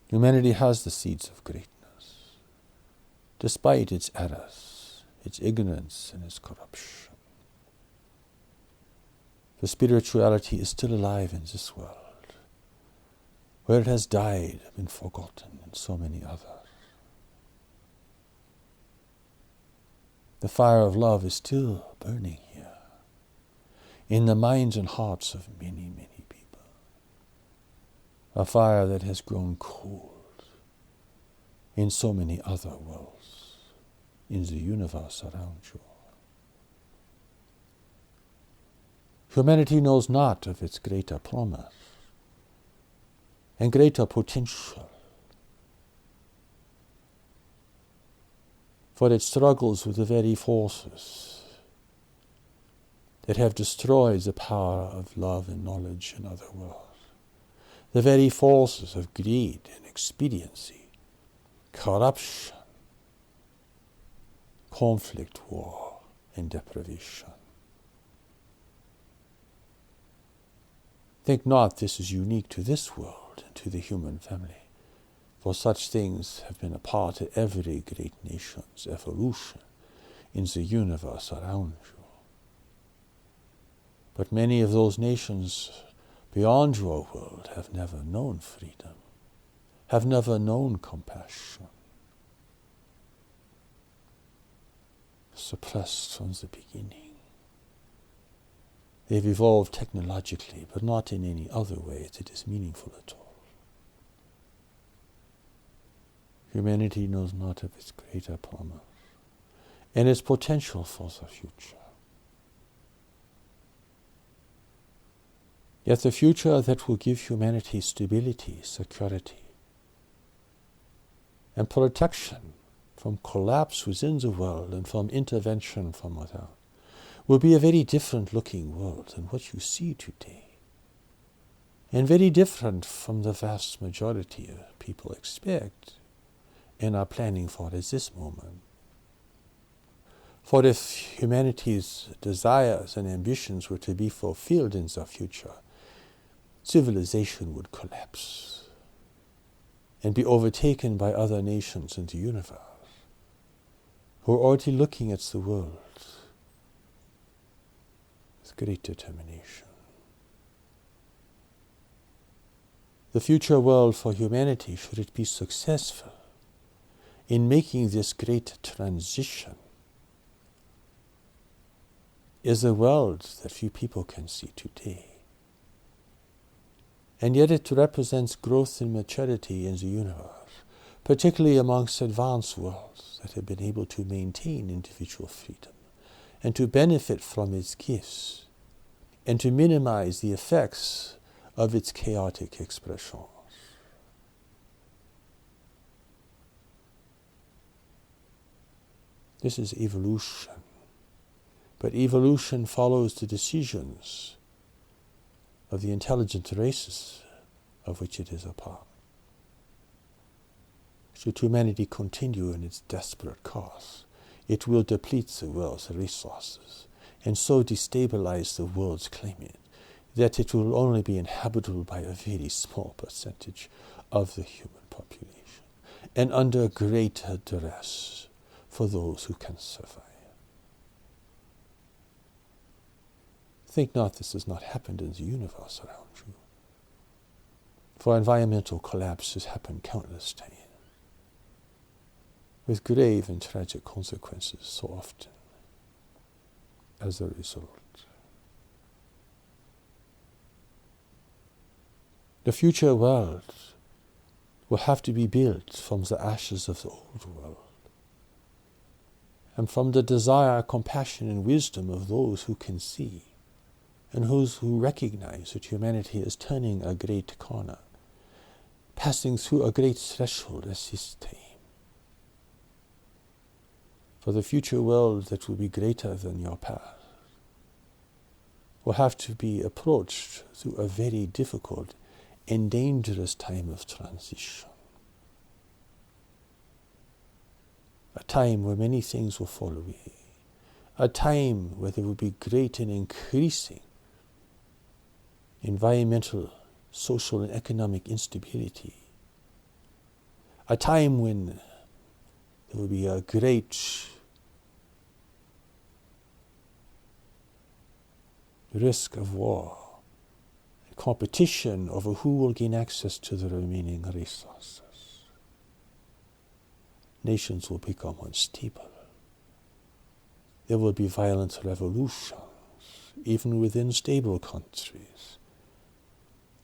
Humanity has the seeds of greatness, despite its errors, its ignorance, and its corruption. The spirituality is still alive in this world, where it has died and been forgotten in so many others. The fire of love is still burning here, in the minds and hearts of many, many people. A fire that has grown cold in so many other worlds, in the universe around you. Humanity knows not of its greater promise and greater potential, for it struggles with the very forces that have destroyed the power of love and knowledge in other worlds, the very forces of greed and expediency, corruption, conflict, war, and deprivation. Think not this is unique to this world and to the human family, for such things have been a part of every great nation's evolution in the universe around you. But many of those nations beyond your world have never known freedom, have never known compassion, suppressed from the beginning. They've evolved technologically, but not in any other way that is meaningful at all. Humanity knows not of its greater promise and its potential for the future. Yet the future that will give humanity stability, security, and protection from collapse within the world and from intervention from without will be a very different looking world than what you see today, and very different from the vast majority of people expect and are planning for at this moment. For if humanity's desires and ambitions were to be fulfilled in the future, civilization would collapse and be overtaken by other nations in the universe who are already looking at the world with great determination. The future world for humanity, should it be successful in making this great transition, is a world that few people can see today. And yet it represents growth and maturity in the universe, particularly amongst advanced worlds that have been able to maintain individual freedom and to benefit from its gifts and to minimize the effects of its chaotic expressions. This is evolution. But evolution follows the decisions of the intelligent races of which it is a part. Should humanity continue in its desperate course, it will deplete the world's resources and so destabilize the world's climate that it will only be inhabitable by a very small percentage of the human population, and under greater duress for those who can survive. Think not this has not happened in the universe around you, for environmental collapse has happened countless times, with grave and tragic consequences so often as a result. The future world will have to be built from the ashes of the old world, and from the desire, compassion, and wisdom of those who can see, and those who recognize that humanity is turning a great corner, passing through a great threshold as this time. For the future world that will be greater than your past will have to be approached through a very difficult and dangerous time of transition. A time where many things will fall away. A time where there will be great and increasing environmental, social, and economic instability. a time when there will be a great risk of war, and competition over who will gain access to the remaining resources. Nations will become unstable. There will be violent revolutions, even within stable countries.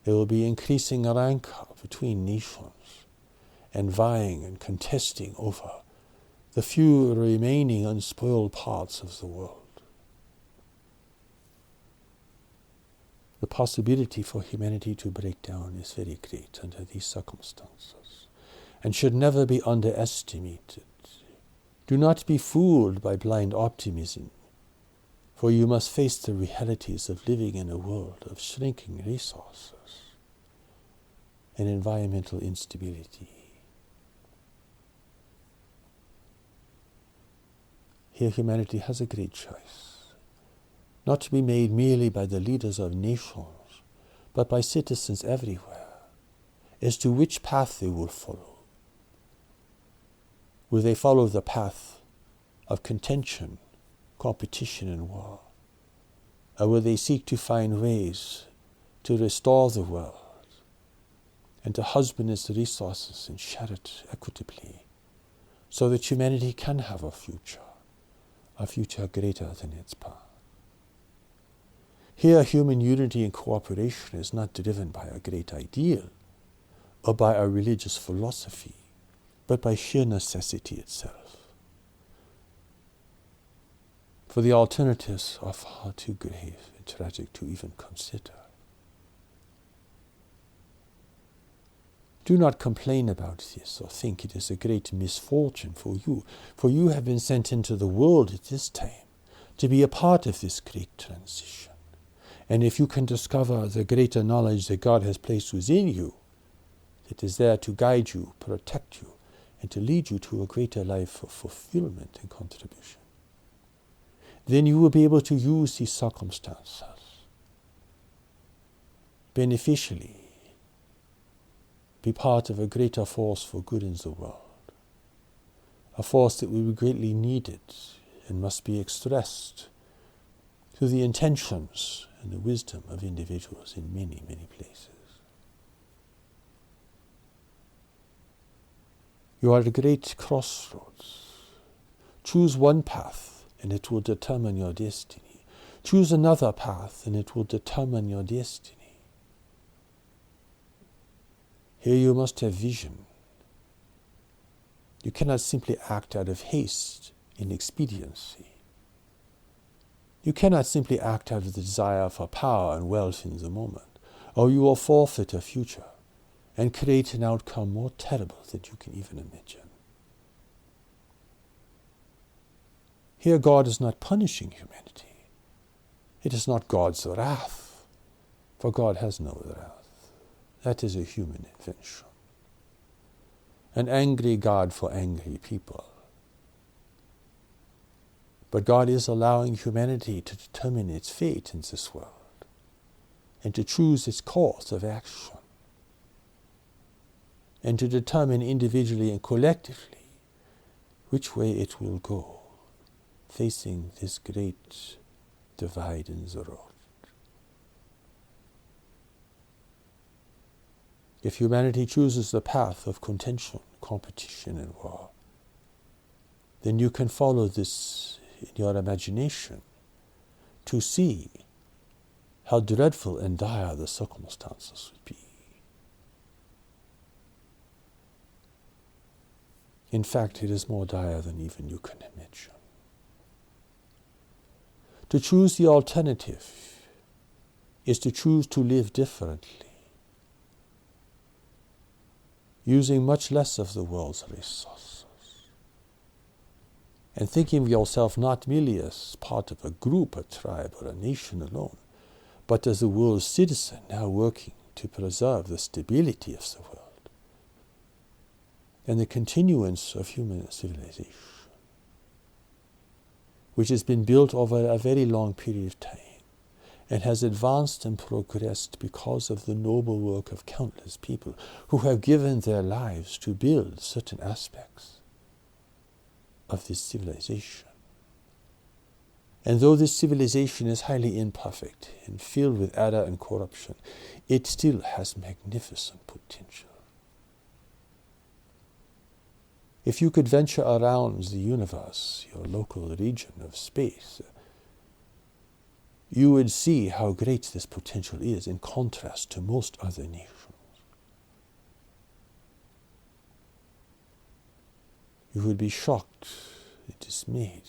There will be increasing rancor between nations, and vying and contesting over the few remaining unspoiled parts of the world. The possibility for humanity to break down is very great under these circumstances, and should never be underestimated. Do not be fooled by blind optimism, for you must face the realities of living in a world of shrinking resources and environmental instability. Here humanity has a great choice, not to be made merely by the leaders of nations, but by citizens everywhere, as to which path they will follow. Will they follow the path of contention, competition, and war? Or will they seek to find ways to restore the world and to husband its resources and share it equitably, so that humanity can have a future greater than its past? Here, human unity and cooperation is not driven by a great ideal or by a religious philosophy, but by sheer necessity itself. For the alternatives are far too grave and tragic to even consider. Do not complain about this or think it is a great misfortune for you have been sent into the world at this time to be a part of this great transition. And if you can discover the greater knowledge that God has placed within you, that is there to guide you, protect you, and to lead you to a greater life of fulfillment and contribution, then you will be able to use these circumstances beneficially, be part of a greater force for good in the world, a force that will be greatly needed and must be expressed through the intentions and the wisdom of individuals in many, many places. You are at a great crossroads. Choose one path and it will determine your destiny. Choose another path and it will determine your destiny. Here you must have vision. You cannot simply act out of haste and expediency. You cannot simply act out of the desire for power and wealth in the moment, or you will forfeit a future and create an outcome more terrible than you can even imagine. Here God is not punishing humanity. It is not God's wrath, for God has no wrath. That is a human invention. An angry God for angry people. But God is allowing humanity to determine its fate in this world and to choose its course of action and to determine individually and collectively which way it will go, facing this great divide in the road. If humanity chooses the path of contention, competition, and war, then you can follow this in your imagination to see how dreadful and dire the circumstances would be. In fact, it is more dire than even you can imagine. To choose the alternative is to choose to live differently, using much less of the world's resources, and thinking of yourself not merely as part of a group, a tribe, or a nation alone, but as a world citizen now working to preserve the stability of the world and the continuance of human civilization, which has been built over a very long period of time and has advanced and progressed because of the noble work of countless people who have given their lives to build certain aspects of this civilization. And though this civilization is highly imperfect and filled with error and corruption, it still has magnificent potential. If you could venture around the universe, your local region of space, you would see how great this potential is in contrast to most other nations. You would be shocked and dismayed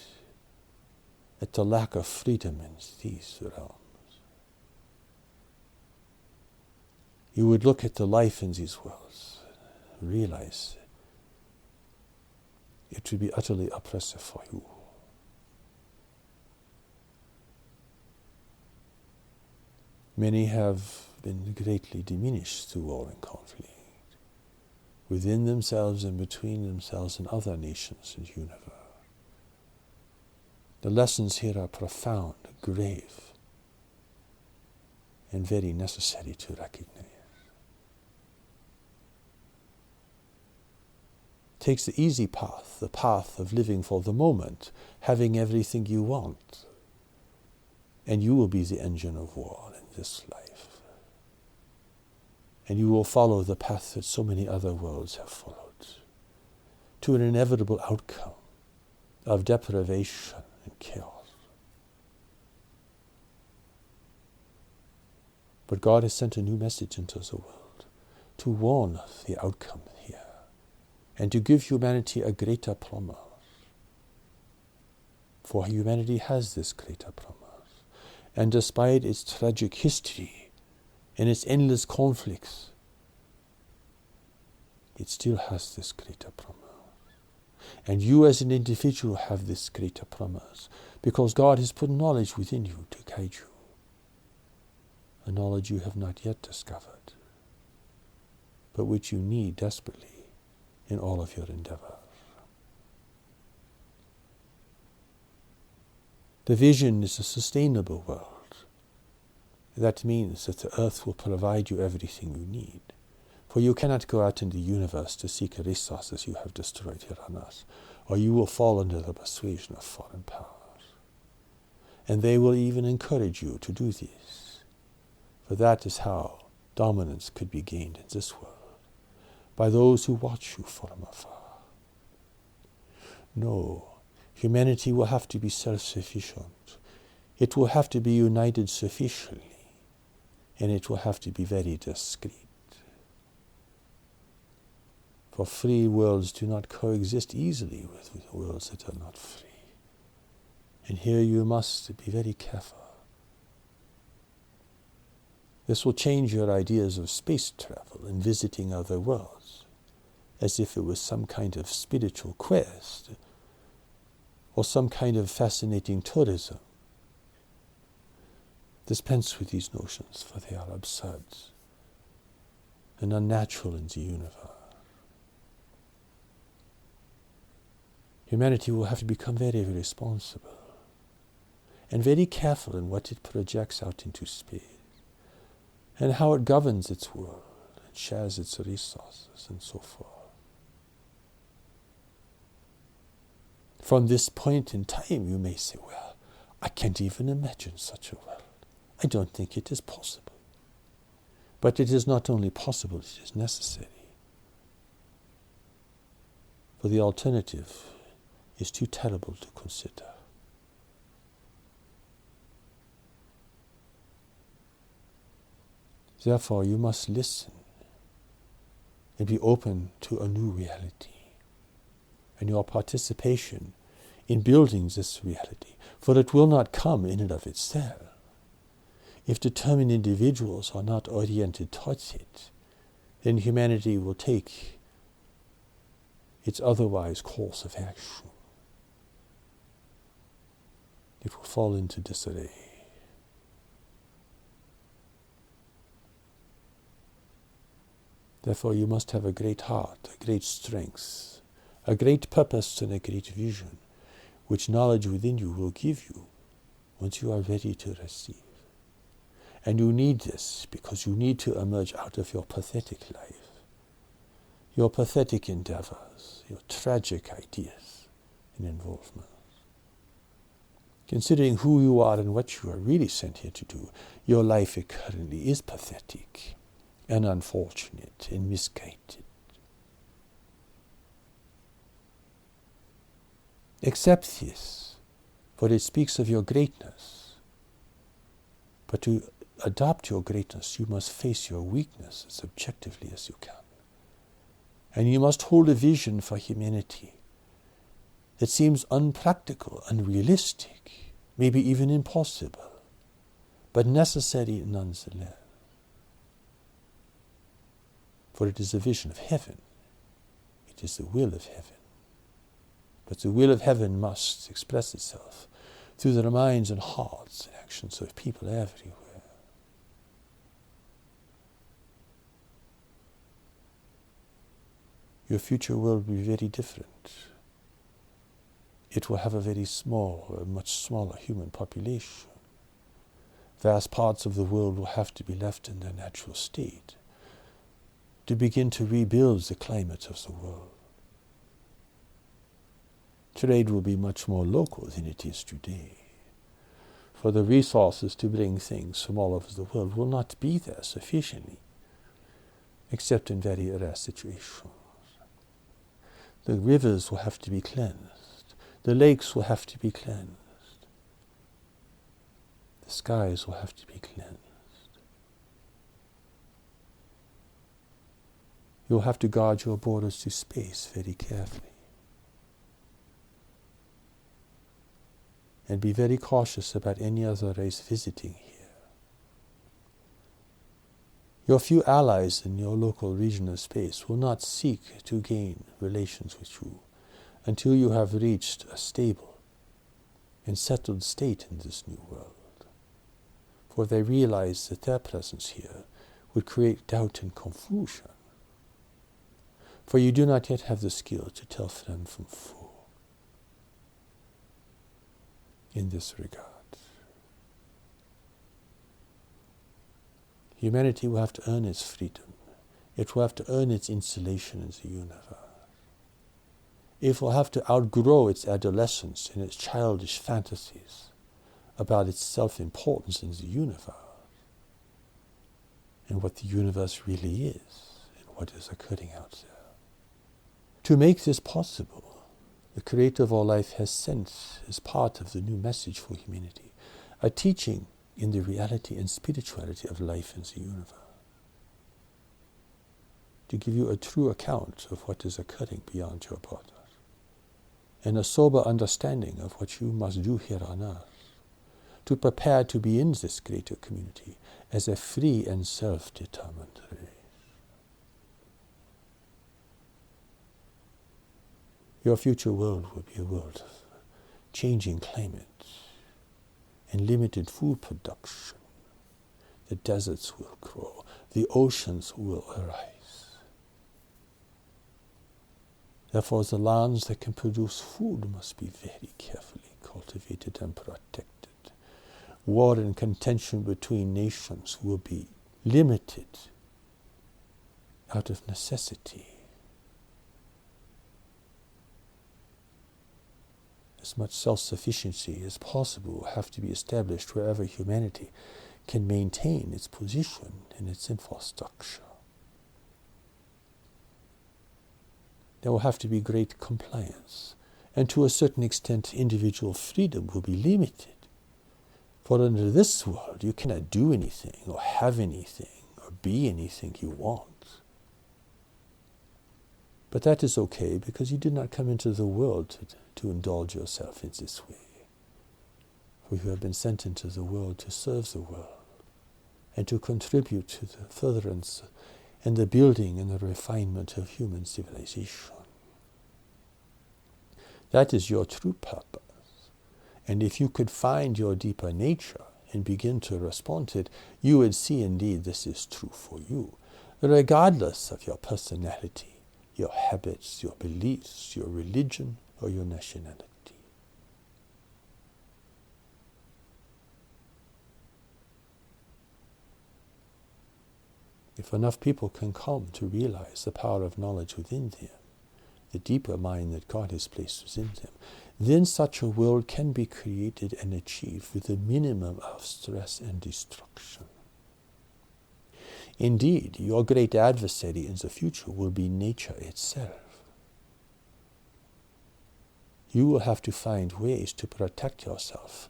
at the lack of freedom in these realms. You would look at the life in these worlds and realize it would be utterly oppressive for you. Many have been greatly diminished through war and conflict, within themselves and between themselves and other nations in the universe. The lessons here are profound, grave, and very necessary to recognize. Takes the easy path, the path of living for the moment, having everything you want, and you will be the engine of war in this life. And you will follow the path that so many other worlds have followed, to an inevitable outcome of deprivation and chaos. But God has sent a new message into the world to warn of the outcome here and to give humanity a greater promise. For humanity has this greater promise. And despite its tragic history and its endless conflicts, it still has this greater promise. And you as an individual have this greater promise because God has put knowledge within you to guide you. A knowledge you have not yet discovered, but which you need desperately in all of your endeavors. The vision is a sustainable world. That means that the earth will provide you everything you need. For you cannot go out in the universe to seek resources you have destroyed here on earth, or you will fall under the persuasion of foreign powers. And they will even encourage you to do this. For that is how dominance could be gained in this world, by those who watch you from afar. No, humanity will have to be self-sufficient. It will have to be united sufficiently, and it will have to be very discreet. For free worlds do not coexist easily with worlds that are not free. And here you must be very careful. This will change your ideas of space travel and visiting other worlds, as if it was some kind of spiritual quest or some kind of fascinating tourism. Dispense with these notions, for they are absurd and unnatural in the universe. Humanity will have to become very, very responsible and very careful in what it projects out into space and how it governs its world and shares its resources and so forth. From this point in time, you may say, well, I can't even imagine such a world. I don't think it is possible. But it is not only possible, it is necessary. For the alternative is too terrible to consider. Therefore, you must listen and be open to a new reality and your participation in building this reality, for it will not come in and of itself. If determined individuals are not oriented towards it, then humanity will take its otherwise course of action. It will fall into disarray. Therefore, you must have a great heart, a great strength, a great purpose and a great vision, which knowledge within you will give you once you are ready to receive. And you need this because you need to emerge out of your pathetic life, your pathetic endeavors, your tragic ideas and involvements. Considering who you are and what you are really sent here to do, your life currently is pathetic and unfortunate and misguided. Accept this, for it speaks of your greatness. But to adopt your greatness, you must face your weakness as objectively as you can. And you must hold a vision for humanity that seems unpractical, unrealistic, maybe even impossible, but necessary nonetheless. For it is a vision of heaven. It is the will of heaven. But the will of heaven must express itself through the minds and hearts and actions of people everywhere. Your future will be very different. It will have a very small, a much smaller human population. Vast parts of the world will have to be left in their natural state to begin to rebuild the climate of the world. Trade will be much more local than it is today, for the resources to bring things from all over the world will not be there sufficiently, except in very rare situations. The rivers will have to be cleansed. The lakes will have to be cleansed. The skies will have to be cleansed. You'll have to guard your borders to space very carefully. And be very cautious about any other race visiting here. Your few allies in your local region of space will not seek to gain relations with you until you have reached a stable and settled state in this new world. For they realize that their presence here would create doubt and confusion. For you do not yet have the skill to tell friend from foe in this regard. Humanity will have to earn its freedom. It will have to earn its insulation in the universe. It will have to outgrow its adolescence and its childish fantasies about its self-importance in the universe and what the universe really is and what is occurring out there. To make this possible, the Creator of all life has sent, as part of the new message for humanity, a teaching in the reality and spirituality of life in the universe, to give you a true account of what is occurring beyond your borders, and a sober understanding of what you must do here on earth, to prepare to be in this greater community as a free and self-determined race. Your future world will be a world of changing climate and limited food production. The deserts will grow. The oceans will arise. Therefore, the lands that can produce food must be very carefully cultivated and protected. War and contention between nations will be limited out of necessity. As much self-sufficiency as possible will have to be established wherever humanity can maintain its position and its infrastructure. There will have to be great compliance, and to a certain extent individual freedom will be limited. For under this world you cannot do anything or have anything or be anything you want. But that is okay, because you did not come into the world to indulge yourself in this way. For you have been sent into the world to serve the world and to contribute to the furtherance and the building and the refinement of human civilization. That is your true purpose. And if you could find your deeper nature and begin to respond to it, you would see indeed this is true for you, regardless of your personality, your habits, your beliefs, your religion, or your nationality. If enough people can come to realize the power of knowledge within them, the deeper mind that God has placed within them, then such a world can be created and achieved with a minimum of stress and destruction. Indeed, your great adversary in the future will be nature itself. You will have to find ways to protect yourself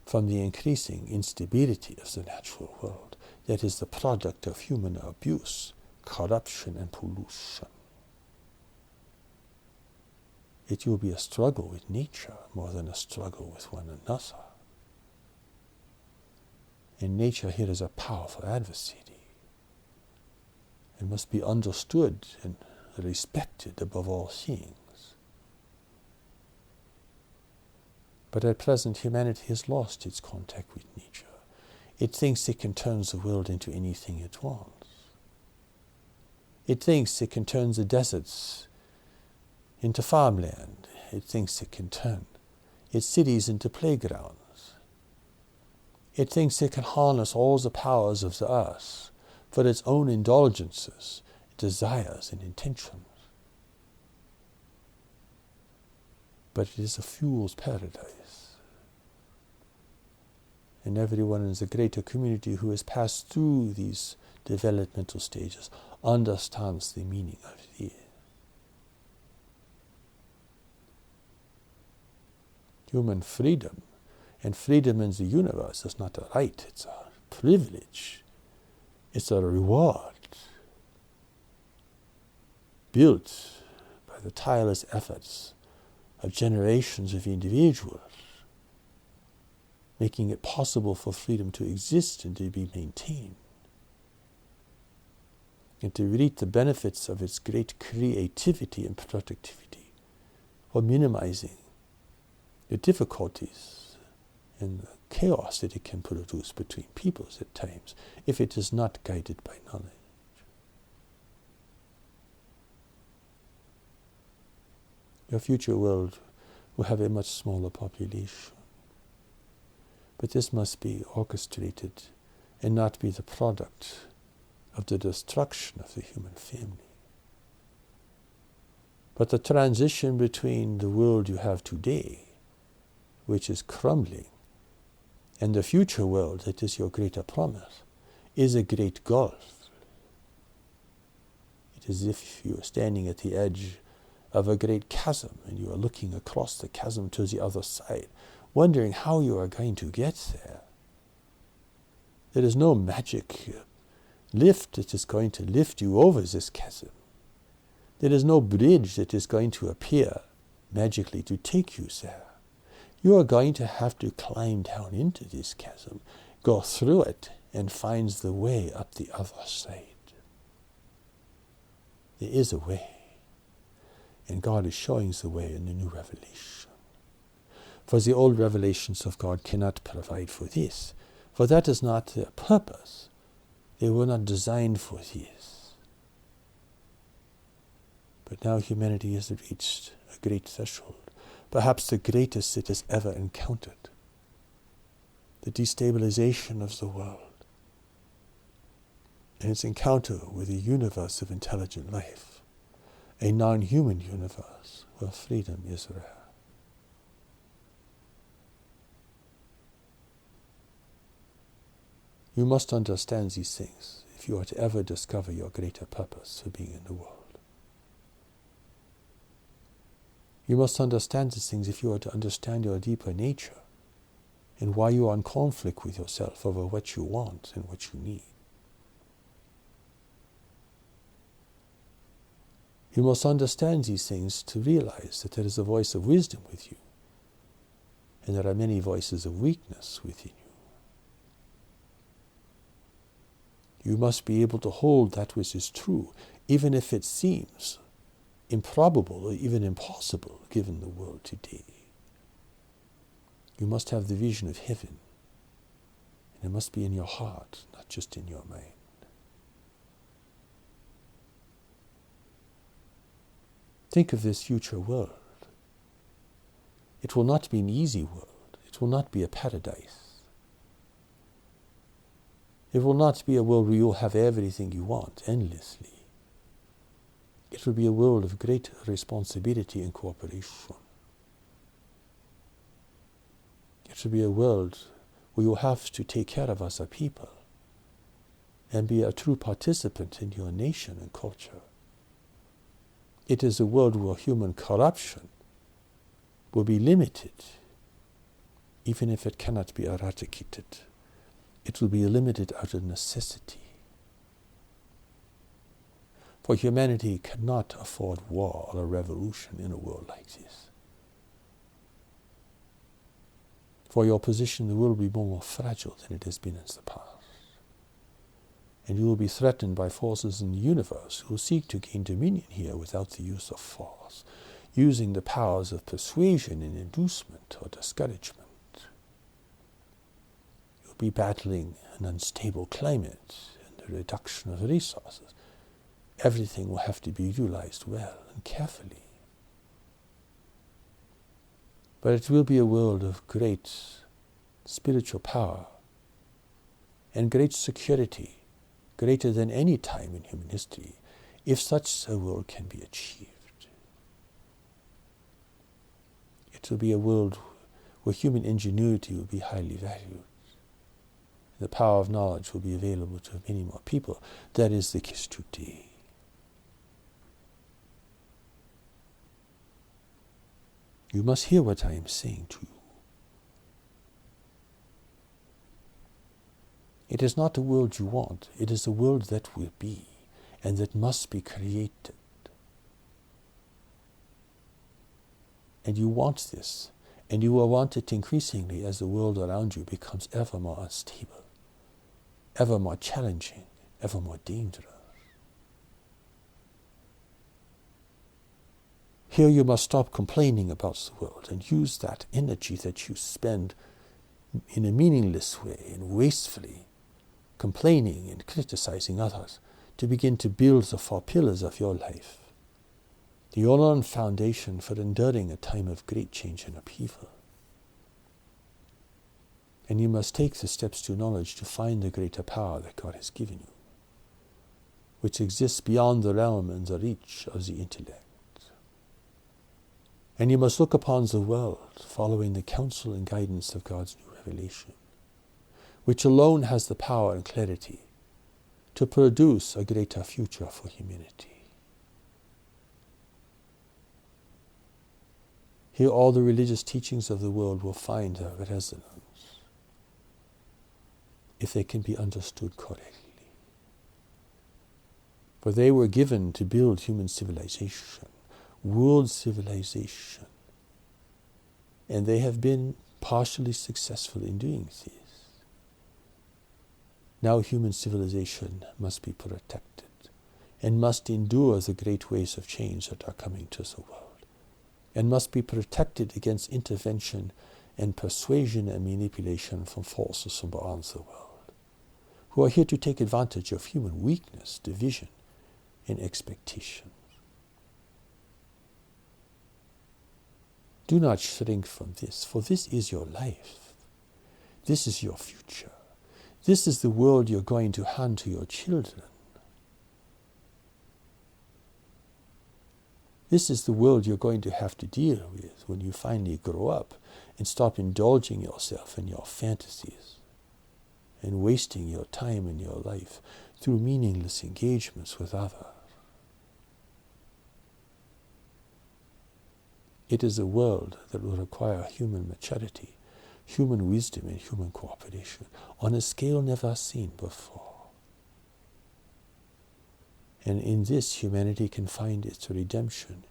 from the increasing instability of the natural world that is the product of human abuse, corruption, and pollution. It will be a struggle with nature more than a struggle with one another. And nature here is a powerful adversary and must be understood and respected above all things. But at present, humanity has lost its contact with nature. It thinks it can turn the world into anything it wants. It thinks it can turn the deserts into farmland. It thinks it can turn its cities into playgrounds. It thinks it can harness all the powers of the earth for its own indulgences, desires, and intentions. But it is a fool's paradise. And everyone in the greater community who has passed through these developmental stages understands the meaning of it. Human freedom and freedom in the universe is not a right, it's a privilege. It's a reward built by the tireless efforts of generations of individuals, making it possible for freedom to exist and to be maintained, and to reap the benefits of its great creativity and productivity, or minimizing the difficulties and the chaos that it can produce between peoples at times if it is not guided by knowledge. Your future world will have a much smaller population. But this must be orchestrated and not be the product of the destruction of the human family. But the transition between the world you have today, which is crumbling, and the future world that is your greater promise, is a great gulf. It is as if you are standing at the edge of a great chasm and you are looking across the chasm to the other side, wondering how you are going to get there. There is no magic lift that is going to lift you over this chasm. There is no bridge that is going to appear magically to take you there. You are going to have to climb down into this chasm, go through it, and find the way up the other side. There is a way, and God is showing the way in the new revelation. For the old revelations of God cannot provide for this, for that is not their purpose. They were not designed for this. But now humanity has reached a great threshold, perhaps the greatest it has ever encountered. The destabilization of the world and its encounter with a universe of intelligent life, a non-human universe where freedom is rare. You must understand these things if you are to ever discover your greater purpose for being in the world. You must understand these things if you are to understand your deeper nature and why you are in conflict with yourself over what you want and what you need. You must understand these things to realize that there is a voice of wisdom with you, and there are many voices of weakness within you. You must be able to hold that which is true, even if it seems improbable or even impossible given the world today. You must have the vision of heaven, and it must be in your heart, not just in your mind. Think of this future world. It will not be an easy world. It will not be a paradise. It will not be a world where you'll have everything you want endlessly. It will be a world of great responsibility and cooperation. It will be a world where you have to take care of as a people and be a true participant in your nation and culture. It is a world where human corruption will be limited, even if it cannot be eradicated. It will be limited out of necessity. For humanity cannot afford war or a revolution in a world like this. For your position, the world will be more fragile than it has been in the past. And you will be threatened by forces in the universe who will seek to gain dominion here without the use of force, using the powers of persuasion and inducement or discouragement. You'll be battling an unstable climate and the reduction of resources. Everything will have to be utilized well and carefully. But it will be a world of great spiritual power and great security, greater than any time in human history, if such a world can be achieved. It will be a world where human ingenuity will be highly valued. The power of knowledge will be available to many more people. That is the case today. You must hear what I am saying to you. It is not the world you want, it is the world that will be, and that must be created. And you want this, and you will want it increasingly as the world around you becomes ever more unstable, ever more challenging, ever more dangerous. Here you must stop complaining about the world and use that energy that you spend in a meaningless way and wastefully, complaining and criticizing others, to begin to build the 4 pillars of your life, the all-on foundation for enduring a time of great change and upheaval. And you must take the steps to knowledge to find the greater power that God has given you, which exists beyond the realm and the reach of the intellect. And you must look upon the world following the counsel and guidance of God's new revelation, which alone has the power and clarity to produce a greater future for humanity. Here all the religious teachings of the world will find their resonance, if they can be understood correctly. For they were given to build human civilization, world civilization, and they have been partially successful in doing this. Now human civilization must be protected and must endure the great waves of change that are coming to the world, and must be protected against intervention and persuasion and manipulation from forces from beyond the world, who are here to take advantage of human weakness, division, and expectation. Do not shrink from this, for this is your life. This is your future. This is the world you're going to hand to your children. This is the world you're going to have to deal with when you finally grow up and stop indulging yourself in your fantasies and wasting your time and your life through meaningless engagements with others. It is a world that will require human maturity, human wisdom, and human cooperation on a scale never seen before. And in this, humanity can find its redemption,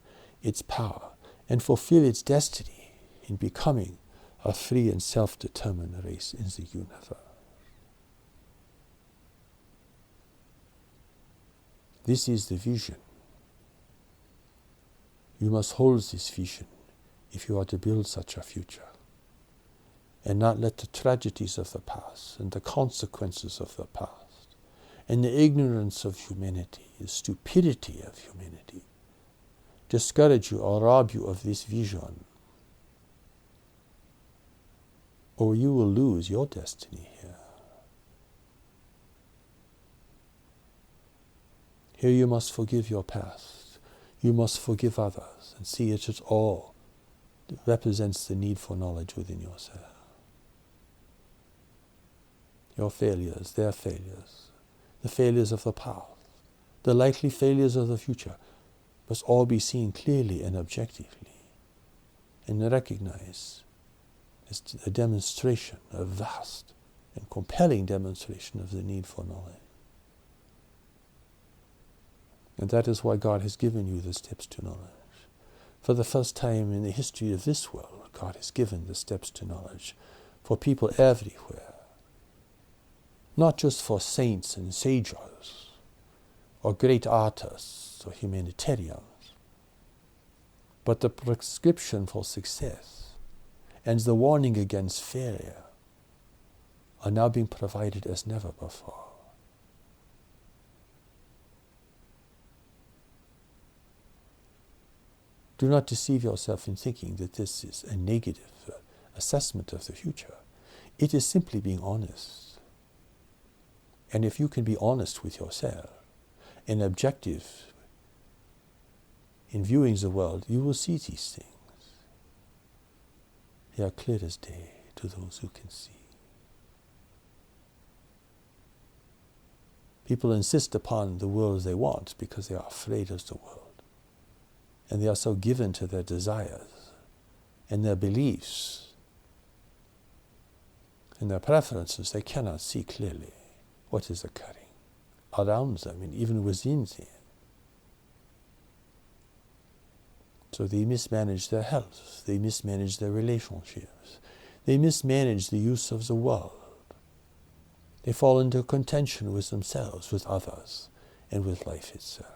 its power, and fulfill its destiny in becoming a free and self-determined race in the universe. This is the vision. You must hold this vision if you are to build such a future, and not let the tragedies of the past and the consequences of the past and the ignorance of humanity, the stupidity of humanity, discourage you or rob you of this vision, or you will lose your destiny here. Here you must forgive your past. You must forgive others and see it as all that represents the need for knowledge within yourself. Your failures, their failures, the failures of the past, the likely failures of the future must all be seen clearly and objectively and recognized as a demonstration, a vast and compelling demonstration of the need for knowledge. And that is why God has given you the steps to knowledge. For the first time in the history of this world, God has given the steps to knowledge for people everywhere. Not just for saints and sages, or great artists, or humanitarians, but the prescription for success and the warning against failure are now being provided as never before. Do not deceive yourself in thinking that this is a negative assessment of the future. It is simply being honest. And if you can be honest with yourself and objective in viewing the world, you will see these things. They are clear as day to those who can see. People insist upon the world they want because they are afraid of the world. And they are so given to their desires and their beliefs and their preferences, they cannot see clearly what is occurring around them and even within them. So they mismanage their health, they mismanage their relationships, they mismanage the use of the world. They fall into contention with themselves, with others, and with life itself.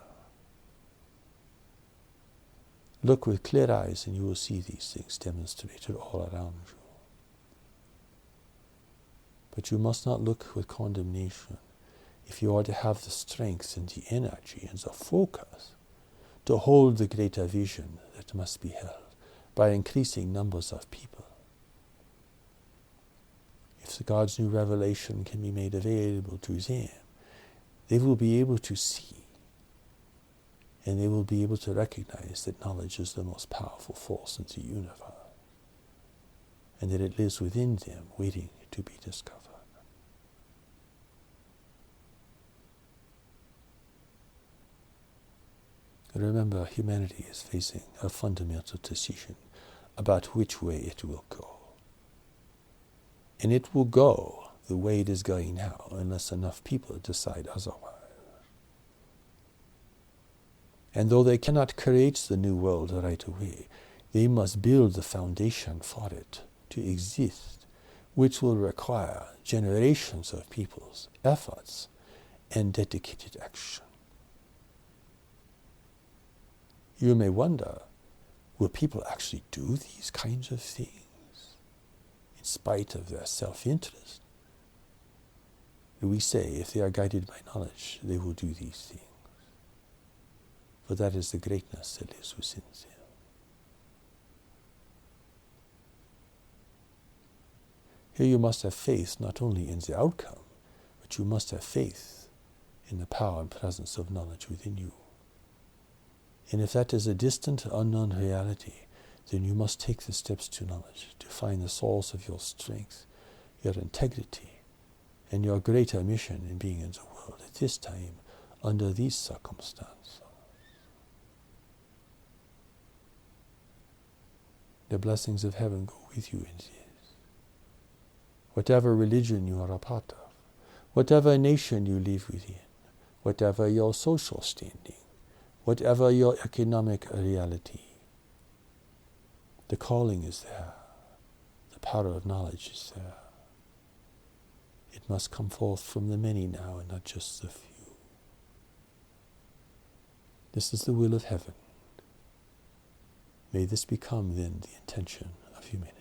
Look with clear eyes and you will see these things demonstrated all around you. But you must not look with condemnation if you are to have the strength and the energy and the focus to hold the greater vision that must be held by increasing numbers of people. If God's new revelation can be made available to them, they will be able to see. And they will be able to recognize that knowledge is the most powerful force in the universe. And that it lives within them, waiting to be discovered. And remember, humanity is facing a fundamental decision about which way it will go. And it will go the way it is going now, unless enough people decide otherwise. And though they cannot create the new world right away, they must build the foundation for it to exist, which will require generations of people's efforts and dedicated action. You may wonder, will people actually do these kinds of things in spite of their self-interest? We say, if they are guided by knowledge, they will do these things. For that is the greatness that lives within them. Here you must have faith not only in the outcome, but you must have faith in the power and presence of knowledge within you. And if that is a distant, unknown reality, then you must take the steps to knowledge, to find the source of your strength, your integrity, and your greater mission in being in the world at this time, under these circumstances. The blessings of heaven go with you in this. Whatever religion you are a part of, whatever nation you live within, whatever your social standing, whatever your economic reality, the calling is there. The power of knowledge is there. It must come forth from the many now and not just the few. This is the will of heaven. May this become then the intention of humanity.